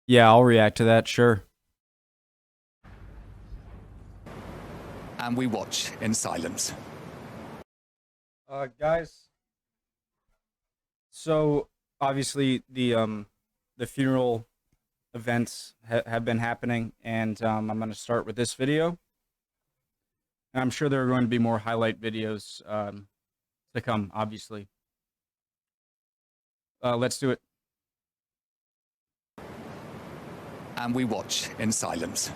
Yeah, I'll react to that, sure. And we watch in silence. Guys, so obviously the funeral events have been happening, and I'm going to start with this video. And I'm sure there are going to be more highlight videos to come, obviously. Let's do it. And we watch in silence.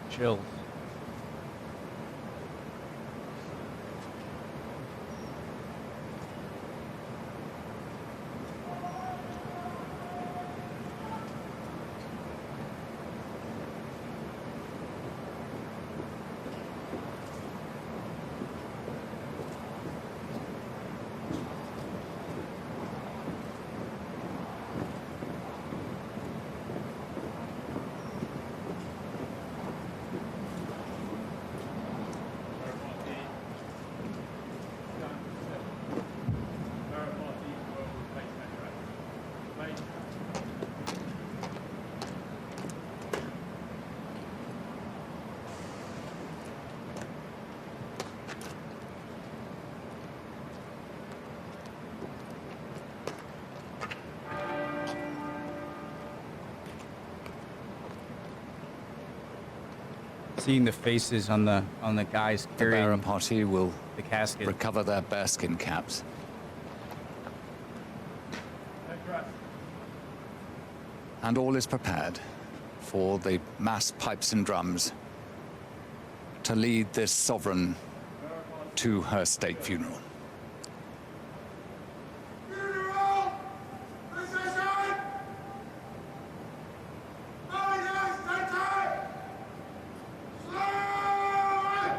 Chills. Seeing the faces on the guys The carrying bearer party will the casket. recover their bearskin caps. And all is prepared for the mass pipes and drums to lead this sovereign to her state funeral. Funeral! Procession! Miners, center! Slowly!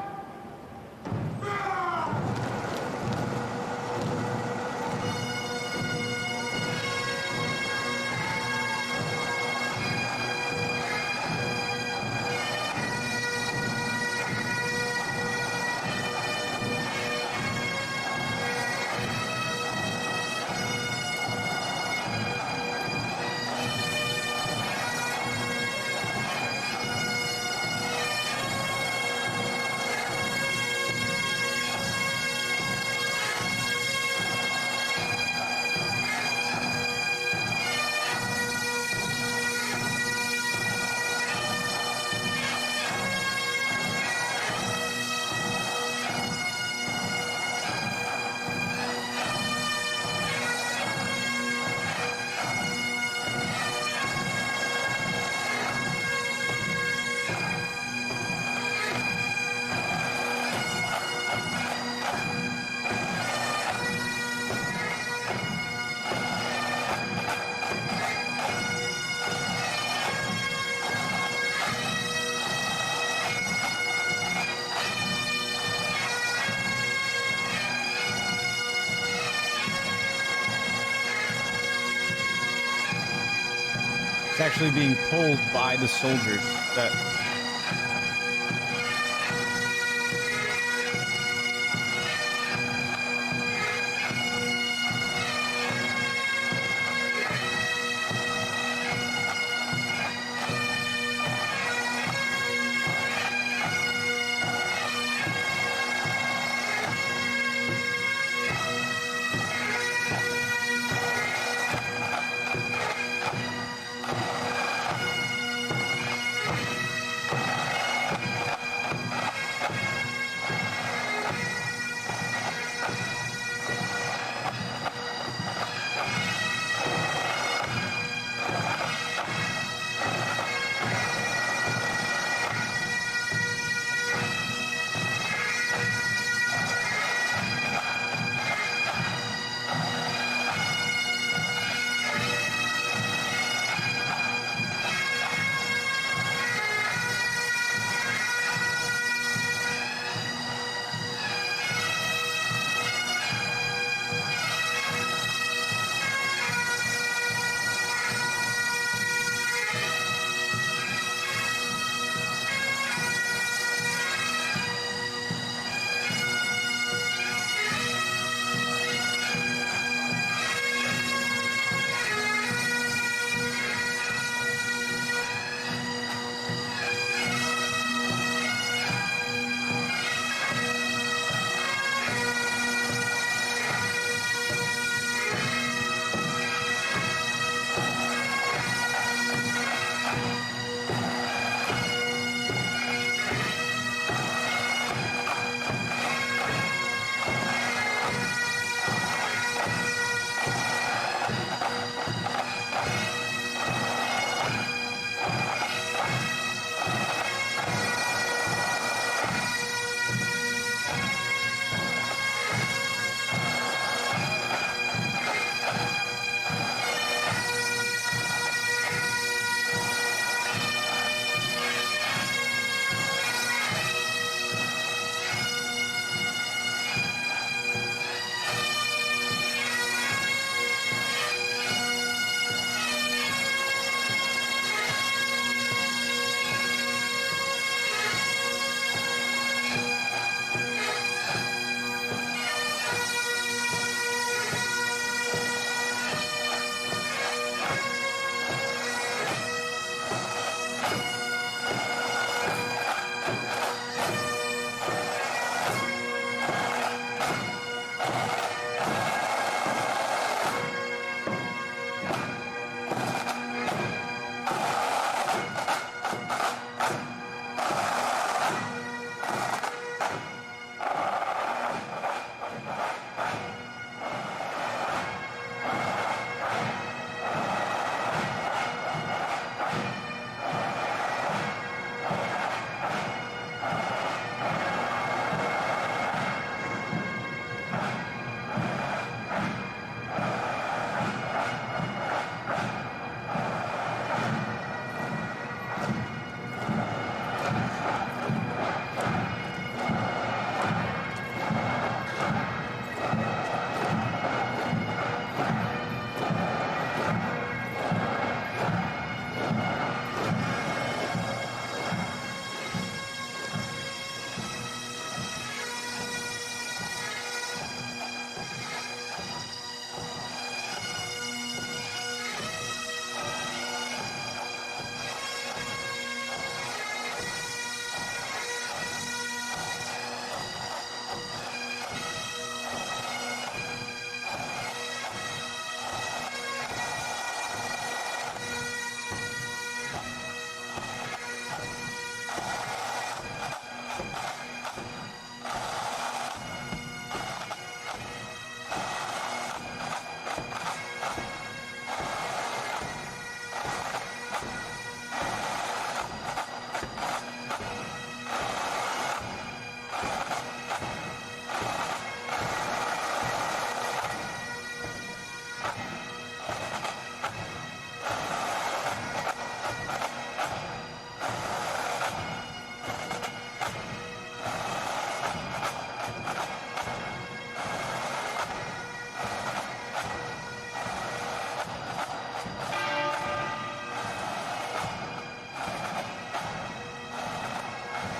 It's actually being pulled by the soldiers that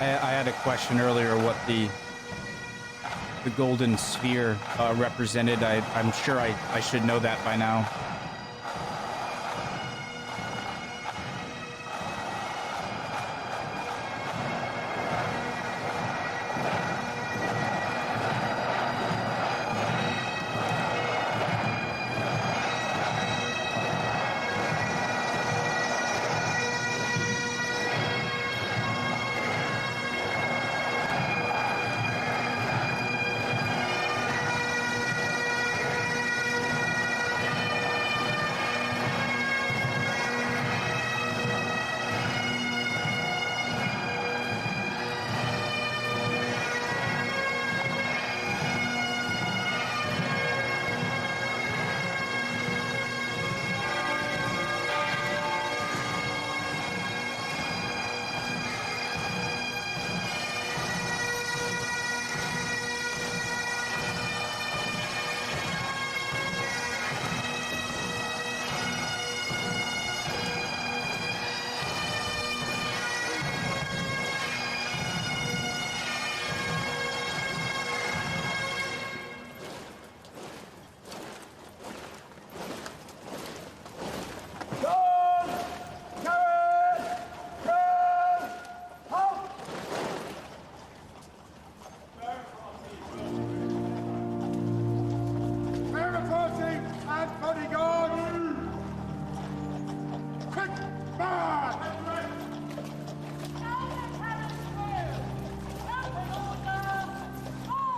I had a question earlier what the golden sphere represented. I'm sure I should know that by now.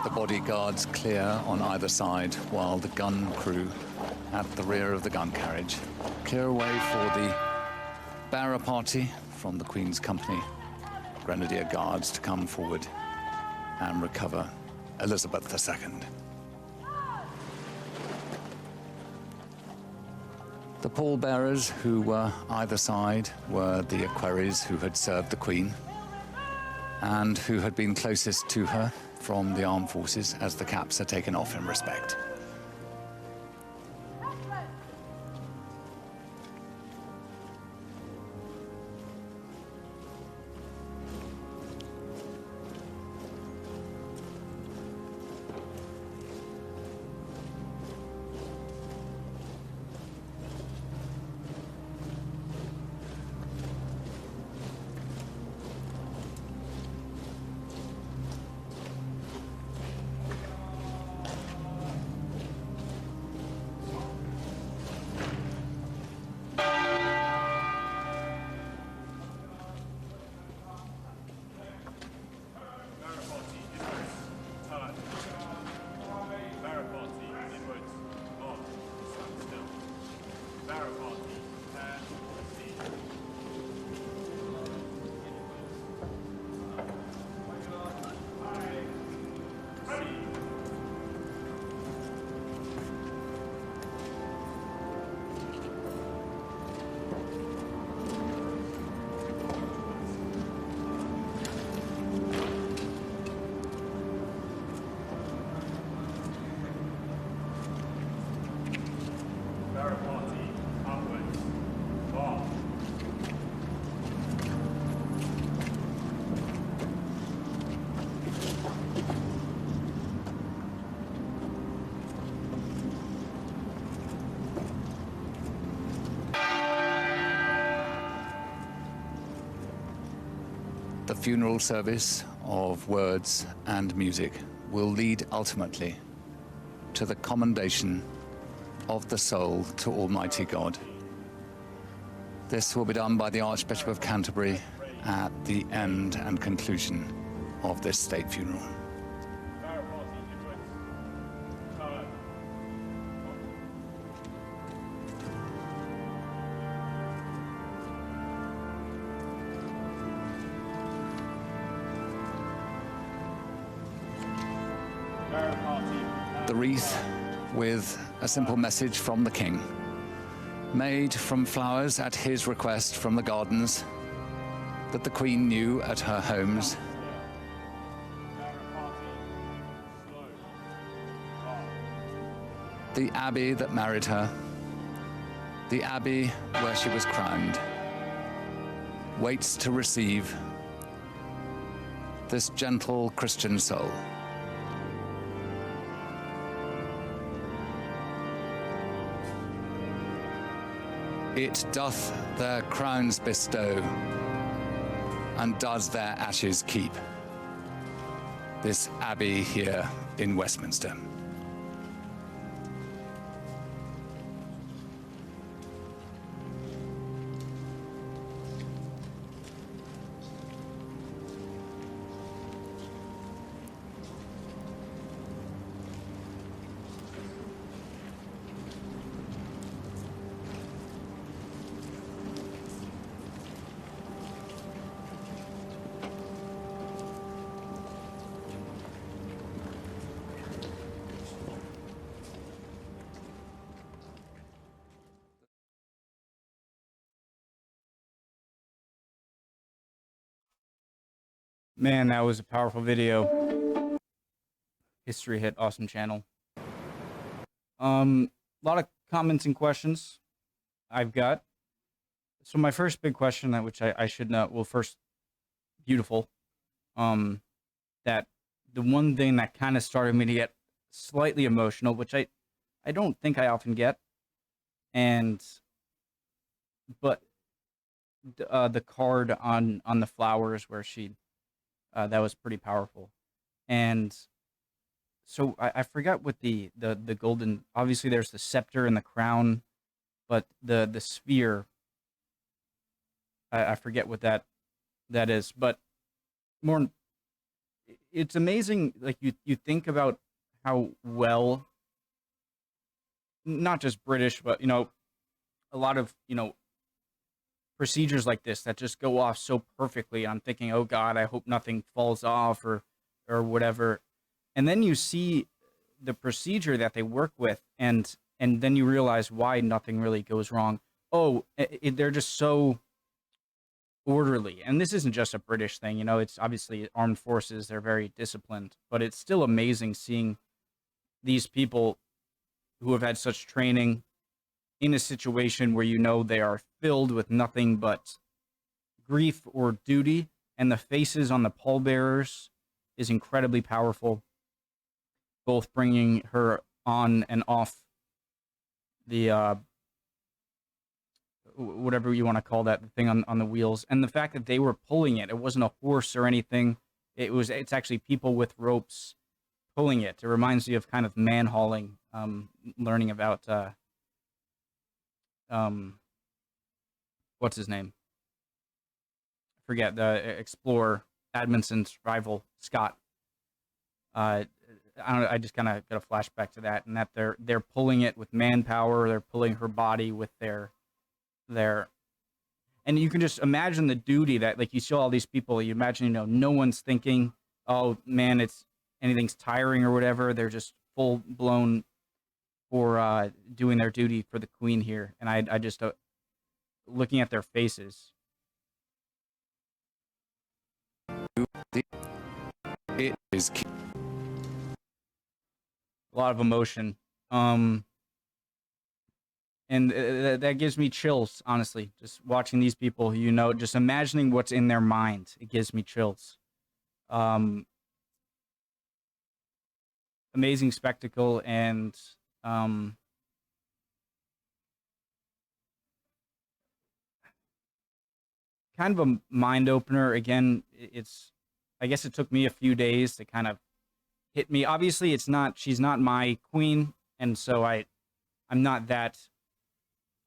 The bodyguards clear on either side, while the gun crew at the rear of the gun carriage clear a way for the bearer party from the Queen's Company Grenadier Guards to come forward and recover Elizabeth II. The pallbearers who were either side were the equerries who had served the Queen and who had been closest to her from the armed forces as the caps are taken off in respect. The funeral service of words and music will lead ultimately to the commendation of the soul to Almighty God. This will be done by the Archbishop of Canterbury at the end and conclusion of this state funeral. The wreath with a simple message from the King, made from flowers at his request from the gardens that the Queen knew at her homes. The abbey that married her, the abbey where she was crowned, waits to receive this gentle Christian soul. It doth their crowns bestow, and does their ashes keep. This abbey here in Westminster. Man, that was a powerful video. History Hit, awesome channel. A lot of comments and questions I've got. So my first big question, which I should know, well, first, beautiful. That the one thing that kind of started me to get slightly emotional, which I don't think I often get, but the card on the flowers where she. That was pretty powerful. And so I forgot what the golden, obviously there's the scepter and the crown, but the sphere, I forget what that is, but more, it's amazing. Like you think about how well, not just British, but, a lot of, procedures like this that just go off so perfectly. I'm thinking, oh God, I hope nothing falls off or whatever. And then you see the procedure that they work with, and then you realize why nothing really goes wrong. Oh, they're just so orderly. And this isn't just a British thing, it's obviously armed forces. They're very disciplined, but it's still amazing seeing these people who have had such training in a situation where they are filled with nothing but grief or duty, and the faces on the pallbearers is incredibly powerful, both bringing her on and off the whatever you want to call that, the thing on the wheels, and the fact that they were pulling it. It wasn't a horse or anything. It's actually people with ropes pulling it. It reminds me of kind of man hauling, learning about what's his name? I forget, the explorer, Edmondson's rival, Scott. I don't know, I just kind of got a flashback to that, and that they're pulling it with manpower. They're pulling her body with their, and you can just imagine the duty that, like, you see all these people. You imagine, no one's thinking, oh man, anything's tiring or whatever. They're just full blown for doing their duty for the Queen here, and I just looking at their faces. It is A lot of emotion, and that gives me chills, honestly. Just watching these people, just imagining what's in their mind, it gives me chills. Amazing spectacle, and kind of a mind opener. Again, I guess it took me a few days to kind of hit me. Obviously, she's not my queen, and so I'm not that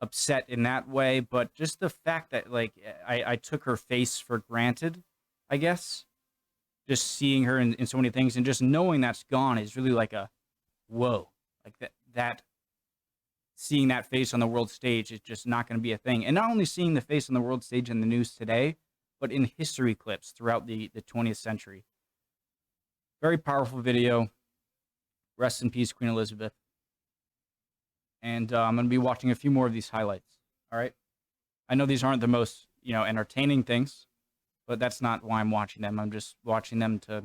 upset in that way, but just the fact that, like, I took her face for granted, I guess. Just seeing her in so many things, and just knowing that's gone is really like a whoa. Like that seeing that face on the world stage is just not going to be a thing. And not only seeing the face on the world stage in the news today, but in history clips throughout the 20th century. Very powerful video. Rest in peace, Queen Elizabeth. And I'm going to be watching a few more of these highlights. All right. I know these aren't the most, entertaining things, but that's not why I'm watching them. I'm just watching them to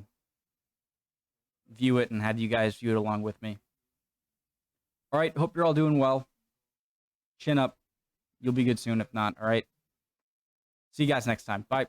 view it and have you guys view it along with me. All right. Hope you're all doing well. Chin up. You'll be good soon if not. All right. See you guys next time. Bye.